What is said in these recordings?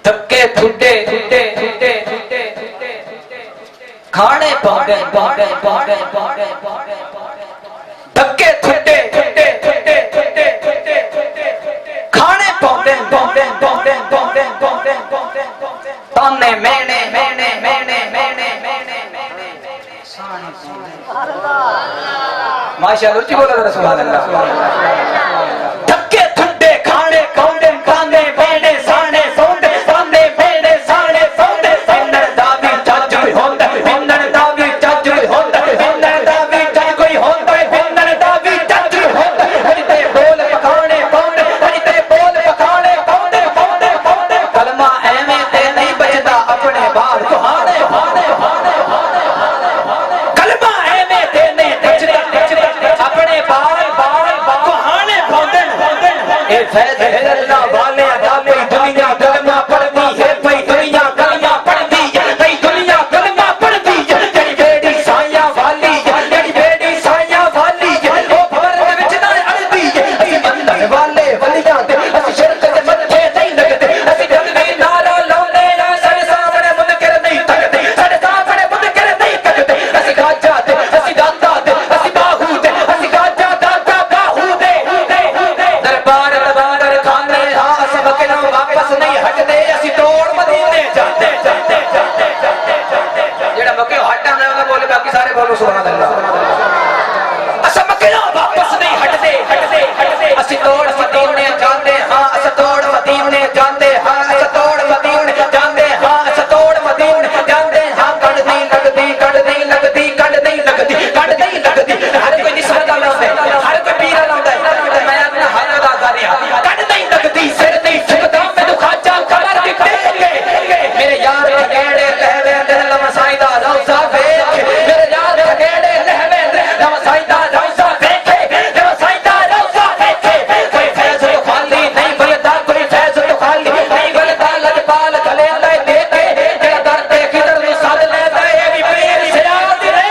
धक्के ठुड्डे खाने पाउंदे धक्के ठुड्डे खाने पाउंदे ताने मैंने माशाअल्लाह रुचि बोलो जरा सुभान अल्लाह धक्के ठुड्डे खाने पाउंदे खाने मैंने साने सौंदे साने मैंने साने सौंदे इंदर दावी जज कोई होंदा इंदर दावी जज कोई होंदा इंदर दावी जज कोई होंदा इंदर दावी जज कोई होंदा हजते बोल पकाने पाउंदे हजते बोल पकाने पाउंदे कलमा एवें ते नहीं बचदा अपने बाल कुहाने कलमा एवें ते नहीं बचदा अपने बाल कुहाने पाउंदे ए फैज़ है अल्लाह वाले अदा कोई दुनिया कलमा पढ़दी है भाई दुनिया कलमा पढ़दी है भाई दुनिया कलमा पढ़दी है तेरी बेटी साया वाली तेरी बेटी साया वाली ओ भवर दे विच ना अड़दी है असि मंदर वाले वलियां दे असि शिरक दे मत्थे नहीं लगदे असि जल्दी नारा लाउंदे ना साडे सामने मुनकर नहीं तकदे साडे सामने मुनकर नहीं तकदे असि गाजा दे असि दाता दे असि बाहू दे असि गाजा दाता बाहू दे दरबार दरबार खाने हां सब के वापस नहीं हटदे असि तोड़ मदीने जाते जेड़ा मक्के हटा ना बोले बाकी सारे बोलो सुभान अल्लाह असम के वापस नहीं हटदे असि तोड़ मदीने जाते हां अस तोड़ मदीने जाते हां अस तोड़ मदीने जाते हां अस तोड़ मदीने जाते हां कड़ नहीं लगदी हर कोई निशाना लाਉਂਦਾ हर कोई पीरा लाਉਂਦਾ मैं अपना हक अदा कर रहा कड़ नहीं लगदी सिर नहीं झुकदा मैनू खाजा खबर दिते मेरे यार गगेड़े लहवे दिल मसाइदा रौसा देख मेरे यार गगेड़े लहवे दिल मसाइदा रौसा देखे मसाइदा रौसा देखे कोई फैज़ तो खाली नहीं बलदा कोई फैज़ तो खाली नहीं बलदा लजपाल गले ले देते जेड़ा दर्द किधर नु सद लेंदा ए भी पीर सियाद रे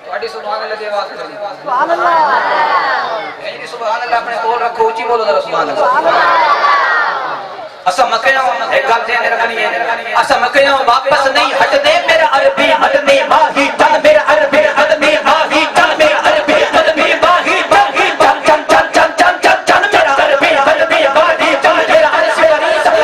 ਤੁਹਾਡੀ ਸੁਭਾਨ ਅੱਲਾਹ ਦੀ ਆਵਾਜ਼ ਕਰੀ ਸੁਭਾਨ ਅੱਲਾਹ ਇਹ ਜੀ ਸੁਭਾਨ ਅੱਲਾਹ ਆਪਣੇ ਕੋਲ ਰੱਖੋ ਉੱਚੀ ਬੋਲੋ ਜ਼ਰਾ ਸੁਭਾਨ ਅੱਲਾਹ ਅਸਾਂ ਮੱਕਿਆਂ ਇੱਕ ਗੱਲ ਧਿਆਨ ਰੱਖਣੀ ਹੈ ਅਸਾਂ ਮੱਕਿਆਂ ਵਾਪਸ ਨਹੀਂ ਹਟਦੇ ਮੇਰਾ ਅਰਬੀ ਅਦਮੀ ਮਾਹੀ ਚੱਲ ਮੇਰਾ ਅਰਬੀ ਅਦਮੀ ਮਾਹੀ ਚੱਲ ਮੇਰਾ ਅਰਬੀ ਅਦਮੀ ਮਾਹੀ ਚੱਲ ਮੇਰਾ ਅਰਬੀ ਅਦਮੀ ਮਾਹੀ ਚੱਲ ਮੇਰਾ ਅਰਸ਼ੀ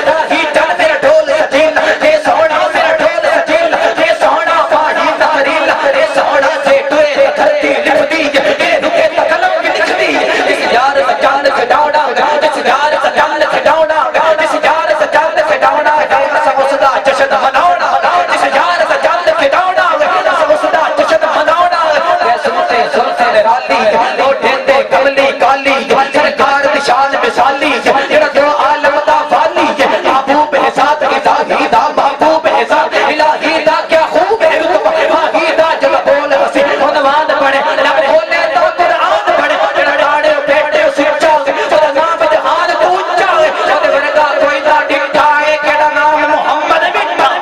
ਰਾਹੀ ਚੱਲ ਮੇਰਾ ਢੋਲ ਸਜੀਲ ਤੇ ਸੋਹਣਾ ਮੇਰਾ ਢੋਲ ਸਜੀਲ ਤੇ ਸੋਹਣਾ ਪਾਹੀ ਤਕਰੀਲ ਤੇ ਸੋਹਣਾ ਸੇ ਟੁਏ ਧਰਤੀ ਲਿਖਦੀ ਇਹ ਰੁਕੇ ਤਕਲਮ ਲਿਖਦੀ ਇਸ ਯਾਰ ਸਜਾਨ ਸਜਾਉਣਾ ਇਸ ਯਾਰ ਸਜਾਨ ਸਜਾਉਣਾ ਇਸ ਯਾਰ ਸਜਾਨ ਸਜਾਉਣਾ ਅਸਾਂ ਉਸ ਦਾ ਜਸ਼ਨ ਮਨਾਉਣਾ ਇਸ ਯਾਰ ਸਜਾਨ ਸਜਾਉਣਾ ਅਸਾਂ ਉਸ ਦਾ ਜਸ਼ਨ ਮਨਾਉਣਾ ਸੁਣਤੇ ਰਾਲੀ ਮੋਢੇ ਤੇ ਕਮਲੀ ਕਾਲੀ ਸਰਕਾਰ ਦੀ ਸ਼ਾਨ ਮਿਸਾਲੀ ਜਿਹੜਾ ਦੋ ਆਲਮ ਦਾ ਵਾਲੀ महबूब है साथ इलाही दा महबूब है साथ इलाही दा क्या खूब है रुतबा माही दा जब बोल हसी उनवान बने लब बोले तो कुरान बने जेड़ा डाड़े बेटे सच्चा ओदा नाम जहान तो ऊंचा ओदे वर्गा कोई ना डिठा है केड़ा नाम मोहम्मद मिठा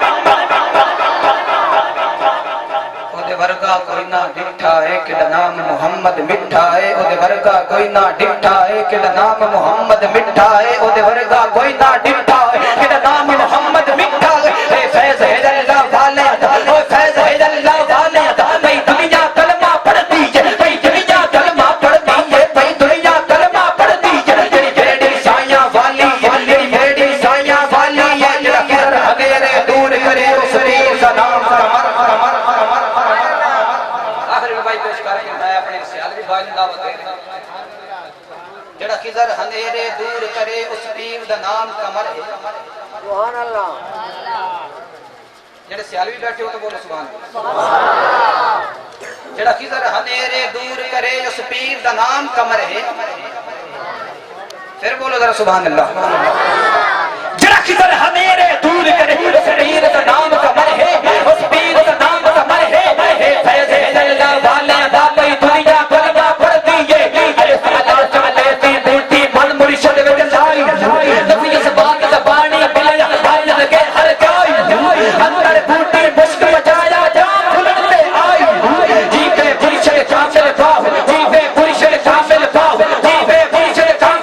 ओदे वर्गा कोई ना डिठा है केड़ा नाम मोहम्मद मिठा है ओदे वर्गा कोई ना डिठा है केड़ा नाम मोहम्मद मिठा है ओदे वर्गा कोई ना डिठा है केड़ा नाम मोहम्मद मिठा है फैज़ है अल्लाह वाले ओ फैज़ है अल्लाह वाले भाई दुनिया कलमा पढ़दी है भाई दुनिया कलमा पढ़दी है भाई दुनिया कलमा पढ़दी है तेरी बेटी साया वाली तेरी बेटी साया वाली है जेड़ा किधर हगेरे दूर करे उस पीर दा नाम कमर आखिर में भाई पेश कर मैं अपने सियालवी भाई ने दावत दे जेड़ा किधर हनेरे दूर करे उस पीर दा नाम कमर है सुभान अल्लाह जेड़े सियालवी बैठे हो तो बोलो सुभान अल्लाह जेड़ा किधर हनेरे दूर करे उस पीर दा नाम कमर है फिर बोलो जरा सुभान अल्लाह जेड़ा किधर हनेरे दूर करे उस पीर दा नाम कमर है उस पीर दा नाम कमर है फैज़ अल्लाह वाले दा कोई दुनिया कलमा पढ़दी है अरे साला चले ती बूटी मन मुर्शिद विच लाई नबी इस बात दा बाणी बिलया भाई लगे हर जाई अंदर बूटी मुश्क बजाया जा खुलन पे आई जी पे पुरुष शामिल भाव जी पे पुरुष शामिल भाव जी पे पुरुष शामिल